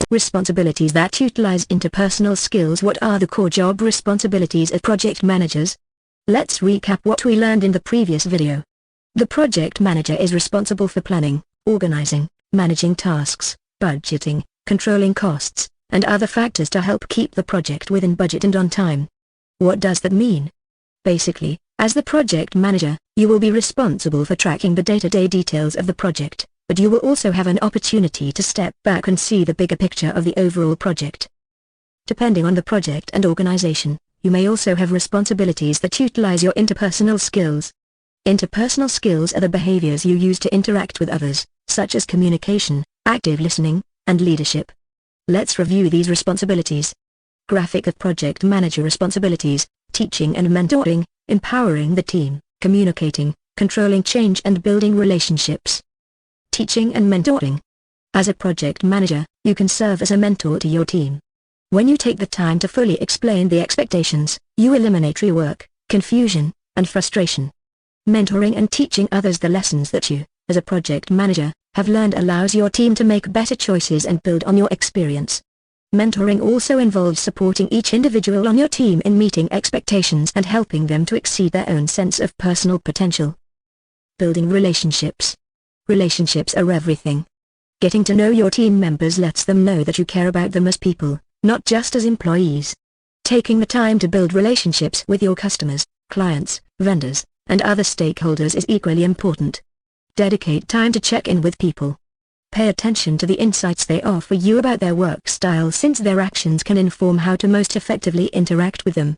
responsibilities that utilize interpersonal skills. What are the core job responsibilities of project managers? Let's recap what we learned in the previous video. The project manager is responsible for planning, organizing, managing tasks, budgeting, controlling costs, and other factors to help keep the project within budget and on time. What does that mean? Basically, as the project manager, you will be responsible for tracking the day-to-day details of the project, but you will also have an opportunity to step back and see the bigger picture of the overall project. Depending on the project and organization, you may also have responsibilities that utilize your interpersonal skills. Interpersonal skills are the behaviors you use to interact with others, such as communication, active listening, and leadership. Let's review these responsibilities. Graphic of project manager responsibilities: teaching and mentoring, empowering the team, communicating, controlling change and building relationships. Teaching and mentoring. As a project manager, you can serve as a mentor to your team. When you take the time to fully explain the expectations, you eliminate rework, confusion, and frustration. Mentoring and teaching others the lessons that you, as a project manager, have learned allows your team to make better choices and build on your experience. Mentoring also involves supporting each individual on your team in meeting expectations and helping them to exceed their own sense of personal potential. Building relationships. Relationships are everything. Getting to know your team members lets them know that you care about them as people, not just as employees. Taking the time to build relationships with your customers, clients, vendors, and other stakeholders is equally important. Dedicate time to check in with people. Pay attention to the insights they offer you about their work style, since their actions can inform how to most effectively interact with them.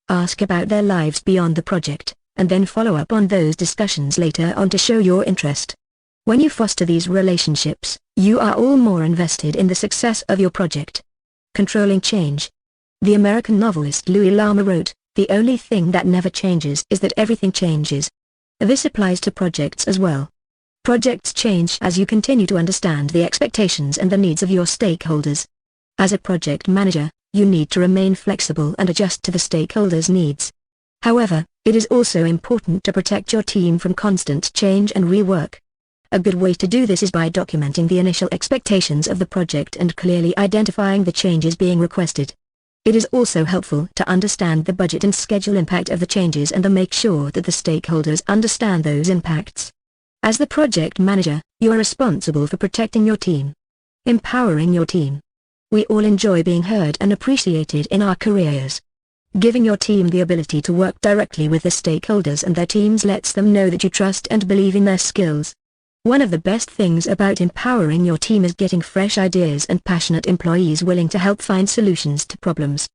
Ask about their lives beyond the project, and then follow up on those discussions later on to show your interest. When you foster these relationships, you are all more invested in the success of your project. Controlling change. The American novelist Louis Lama wrote, "The only thing that never changes is that everything changes." This applies to projects as well. Projects change as you continue to understand the expectations and the needs of your stakeholders. As a project manager, you need to remain flexible and adjust to the stakeholders' needs. However, it is also important to protect your team from constant change and rework. A good way to do this is by documenting the initial expectations of the project and clearly identifying the changes being requested. It is also helpful to understand the budget and schedule impact of the changes and to make sure that the stakeholders understand those impacts. As the project manager, you are responsible for protecting your team. Empowering your team. We all enjoy being heard and appreciated in our careers. Giving your team the ability to work directly with the stakeholders and their teams lets them know that you trust and believe in their skills. One of the best things about empowering your team is getting fresh ideas and passionate employees willing to help find solutions to problems.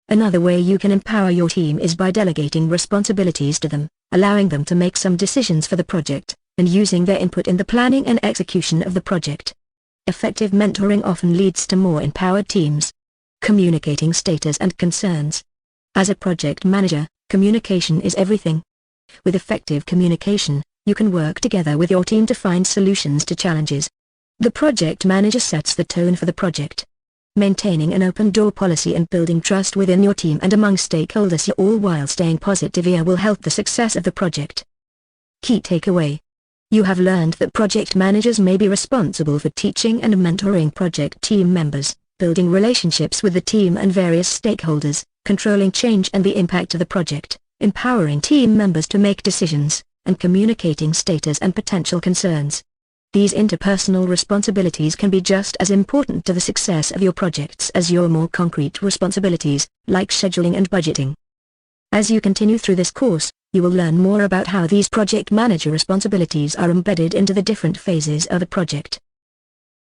Another way you can empower your team is by delegating responsibilities to them, allowing them to make some decisions for the project, and using their input in the planning and execution of the project. Effective mentoring often leads to more empowered teams. Communicating status and concerns. As a project manager, communication is everything. With effective communication, you can work together with your team to find solutions to challenges. The project manager sets the tone for the project. Maintaining an open door policy and building trust within your team and among stakeholders, all while staying positive, will help the success of the project. Key takeaway. You have learned that project managers may be responsible for teaching and mentoring project team members, building relationships with the team and various stakeholders, controlling change and the impact of the project, empowering team members to make decisions, and communicating status and potential concerns. These interpersonal responsibilities can be just as important to the success of your projects as your more concrete responsibilities, like scheduling and budgeting. As you continue through this course, you will learn more about how these project manager responsibilities are embedded into the different phases of a project.